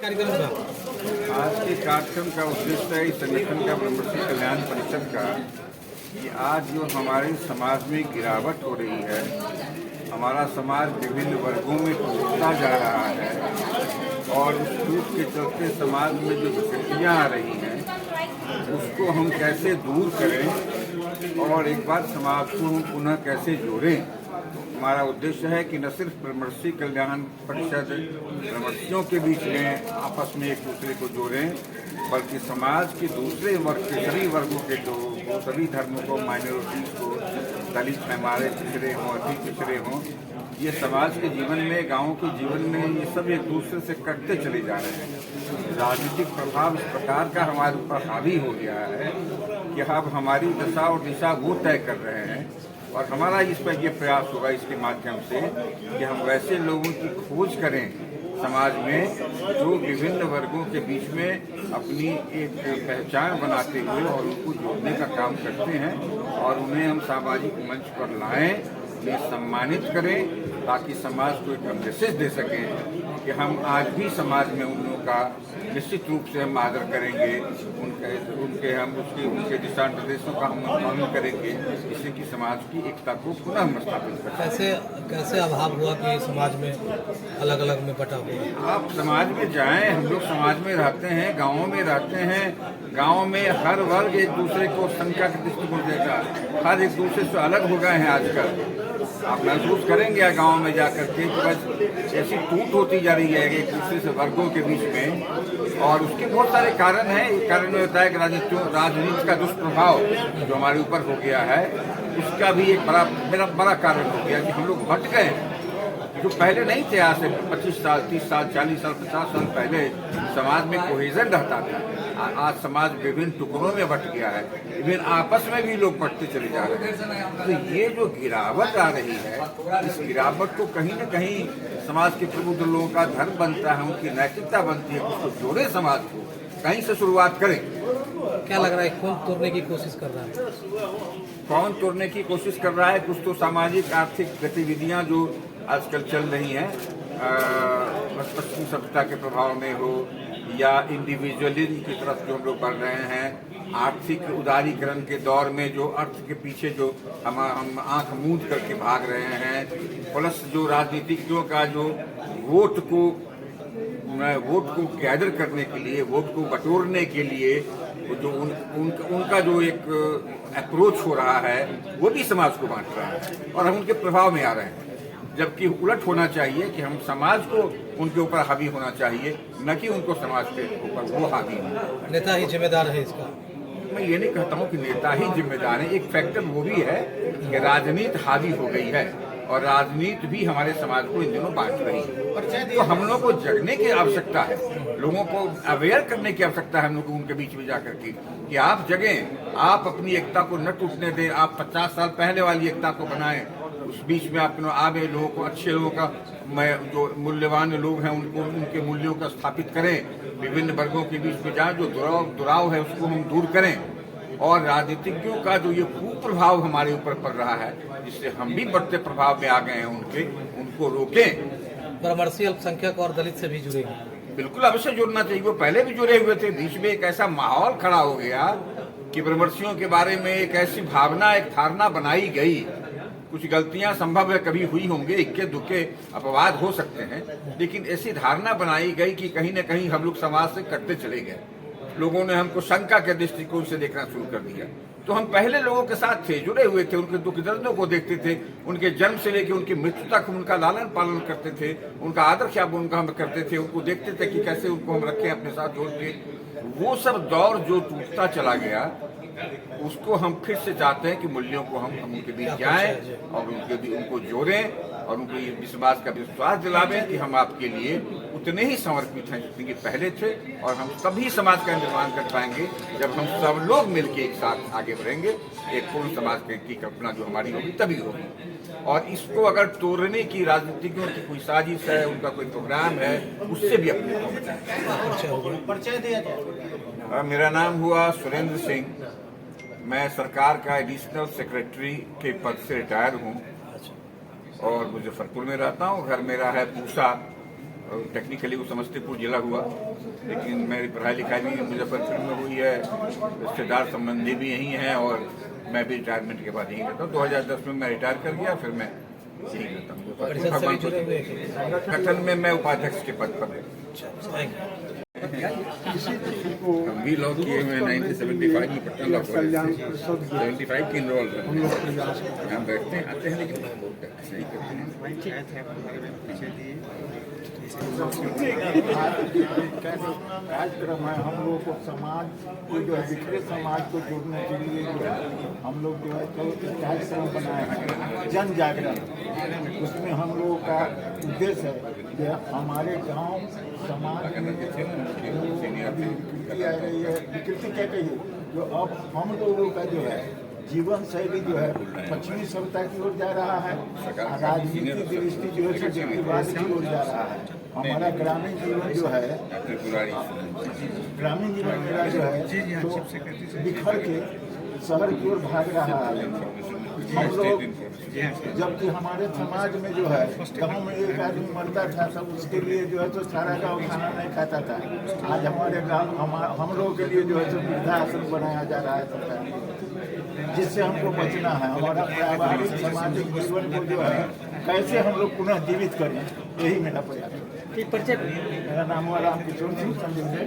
कार्यक्रम का आज के कार्यक्रम का उद्देश्य है इस संगठन का ब्रह्मर्षि कल्याण परिषद का कि आज जो हमारे समाज में गिरावट हो रही है, हमारा समाज विभिन्न वर्गों में टूटता जा रहा है और उस टूट के चलते समाज में जो विकृतियाँ आ रही हैं उसको हम कैसे दूर करें और एक बार समाज को हम पुनः कैसे जोड़ें। हमारा उद्देश्य है कि न सिर्फ ब्रह्मर्षि कल्याण परिषद ब्रह्मर्षियों के बीच में आपस में एक दूसरे को जोड़ें, बल्कि समाज के दूसरे वर्ग के सभी वर्गों के लोगों, सभी धर्मों को, माइनॉरिटीज को, दलित हमारे पिछड़े हों, अति पिछड़े हों, ये समाज के जीवन में, गाँव के जीवन में ये सब एक दूसरे से कटते चले जा रहे हैं। राजनीतिक प्रभाव इस प्रकार का हमारे ऊपर हावी हो गया है कि अब हमारी दशा और दिशा वो तय कर रहे हैं और हमारा इस पर यह प्रयास होगा इसके माध्यम से कि हम वैसे लोगों की खोज करें समाज में जो विभिन्न वर्गों के बीच में अपनी एक पहचान बनाते हुए और उनको जोड़ने का काम करते हैं और उन्हें हम सामाजिक मंच पर लाएं, उन्हें सम्मानित करें ताकि समाज को एक मैसेज दे सकें कि हम आज भी समाज में उन लोगों का निश्चित रूप से हम आदर करेंगे, उनके दिशा निर्देशों का हम पालन करेंगे, जिससे कि समाज की एकता को पुनः स्थापित करें। कैसे अभाव हुआ कि समाज में अलग अलग में बटा हुआ? आप समाज में जाएं, हम लोग समाज में रहते हैं, गाँवों में रहते हैं, गाँव में हर वर्ग एक दूसरे को शंका के दृष्टिकोण देगा, हर एक दूसरे से अलग हो गए हैं आजकल। आप महसूस करेंगे गांव में जाकर के बस ऐसी टूट होती जा रही है एक दूसरे से वर्गों के बीच में और उसके बहुत सारे कारण हैं। एक कारण में होता है कि राजनीति का दुष्प्रभाव जो हमारे ऊपर हो गया है उसका भी एक बड़ा कारण हो गया कि हम लोग भटक गए जो पहले नहीं थे। आज से 25 साल, 30 साल, 40 साल, 50 साल पहले समाज में कोहेजन रहता था। आज समाज विभिन्न टुकड़ों में बट गया है, विभिन्न आपस में भी लोग बटते चले जा रहे हैं। तो ये जो गिरावट आ रही है, इस गिरावट को कहीं न कहीं समाज के प्रबुद्ध लोगों का धर्म बनता है, उनकी नैतिकता बनती है, उसको जोड़े समाज को, कहीं से शुरुआत करें। क्या लग रहा है कौन तोड़ने की कोशिश कर रहा है? कौन तोड़ने की कोशिश कर रहा है? कुछ तो सामाजिक आर्थिक गतिविधियां जो आजकल चल रही हैं, पश्चिमी सभ्यता के प्रभाव में हो या इंडिविजुअलिज्म की तरफ जो हम लोग बढ़ रहे हैं, आर्थिक उदारीकरण के दौर में जो अर्थ के पीछे जो हम आंख मूंद करके भाग रहे हैं, प्लस जो राजनीतिज्ञों का जो वोट को गैदर करने के लिए, वोट को बटोरने के लिए जो उनका जो एक अप्रोच हो रहा है वो भी समाज को बांट रहा है और हम उनके प्रभाव में आ रहे हैं। जबकि उलट होना चाहिए कि हम समाज को उनके ऊपर हावी होना चाहिए, न कि उनको समाज के ऊपर वो हावी हो। नेता ही जिम्मेदार है इसका? मैं ये नहीं कहता हूँ कि नेता ही जिम्मेदार है। एक फैक्टर वो भी है कि राजनीति हावी हो गई है और राजनीति भी हमारे समाज को इन दिनों बांट रही है। तो हम लोग को जगने की आवश्यकता है, लोगों को अवेयर करने की आवश्यकता है हम लोग को उनके बीच में जाकर के कि आप जगें, आप अपनी एकता को न टूटने दें, आप 50 साल पहले वाली एकता को बनाएं, उस बीच में आप आवे लोगों को, अच्छे लोगों का, जो मूल्यवान लोग हैं उनको, उनके मूल्यों का स्थापित करें, विभिन्न वर्गों के बीच में जाए, जो दुराव है उसको हम दूर करें और राजनीतिज्ञों का जो ये कुप्रभाव हमारे ऊपर पड़ रहा है जिससे हम भी बढ़ते प्रभाव में आ गए हैं उनको रोकें। ब्रह्मर्षि अल्पसंख्यक और दलित से भी जुड़ेंगे? बिल्कुल अवश्य जुड़ना चाहिए। वो पहले भी जुड़े हुए थे, बीच में एक ऐसा माहौल खड़ा हो गया कि ब्रह्मर्षियों के बारे में एक ऐसी भावना, एक धारणा बनाई गई। कुछ गलतियां संभव है कभी हुई होंगे, इक्के दुक्के अपवाद हो सकते हैं, लेकिन ऐसी धारणा बनाई गई कि कहीं न कहीं हम लोग समाज से कटते चले गए। लोगों ने हमको शंका के दृष्टिकोण से देखना शुरू कर दिया। तो हम पहले लोगों के साथ थे, जुड़े हुए थे, उनके दुख दर्दों को देखते थे, उनके जन्म से लेकर उनकी मृत्यु तक उनका लालन पालन करते थे, उनका आदर क्या उनका हम करते थे, उनको देखते थे कि कैसे उनको हम रखें अपने साथ जोड़ के। वो सब दौर जो टूटता चला गया उसको हम फिर से चाहते हैं कि मूल्यों को हम उनके बीच जाएं और उनको जोड़ें और उनको ये विश्वास दिलावें कि हम आपके लिए उतने ही समर्पित हैं जितने पहले थे और हम तभी समाज का निर्माण कर पाएंगे जब हम सब लोग मिलकर एक साथ आगे बढ़ेंगे। एक पूर्ण समाज की कल्पना जो हमारी होगी तभी होगी। और इसको अगर तोड़ने की राजनीतिज्ञों की कोई साजिश है, उनका कोई प्रोग्राम है, उससे भी अपने परिचय दिया जाए। मेरा नाम हुआ सुरेंद्र सिंह। मैं सरकार का एडिशनल सेक्रेटरी के पद से रिटायर हूँ और मुजफ्फरपुर में रहता हूँ। घर मेरा है पूसा और टेक्निकली वो समस्तीपुर जिला हुआ, लेकिन मेरी पढ़ाई लिखाई भी मुजफ्फरपुर में हुई है, रिश्तेदार संबंधी भी यहीं हैं और मैं भी रिटायरमेंट के बाद यहीं रहता हूँ। 2010 में मैं रिटायर कर गया, फिर मैं यहीं रहता हूँ। संगठन में मैं उपाध्यक्ष के पद पर हम भी लॉ किए हुए 1975 में पटना लॉ कॉलेज 75 की इनरोल हम बैठते हैं आते हैं, लेकिन बहुत सही करते हैं। कार्यक्रम है हम लोग को समाज को जो है बिखरे समाज को जोड़ने के लिए जो है हम लोग जो है तो कार्यक्रम बनाए हैं जन जागरण। उसमें हम लोगों का उद्देश्य है कि हमारे गांव समाज में अभी विकृति आ रही है, विकृति क्या कहिए, जो अब हम लोगों का जो है जीवन शैली जो है पश्चिमी सभ्यता की ओर जा रहा है, राजनीतिक दृष्टि जो है व्यक्तिवाद की ओर जा रहा है। हमारा ग्रामीण जीवन जो है ग्रामीण जीवन मेरा जो है तो बिखर के शहर की ओर भाग रहा है। हम लोग जबकि हमारे समाज में जो है गाँव में एक आदमी मरता था सब उसके लिए जो है तो सारा गाँव खाना नहीं खाता था। आज हमारे गाँव हम लोगों के लिए जो है तो वृद्धाश्रम बनाया जा रहा है सरकार, जिससे हमको बचना है। हमारा पारिवारिक सामाजिक जीवन को जो है कैसे हम लोग पुनः जीवित करें, यही मेरा प्रयास है। मेरा नाम राम किशोर सिंह संजय।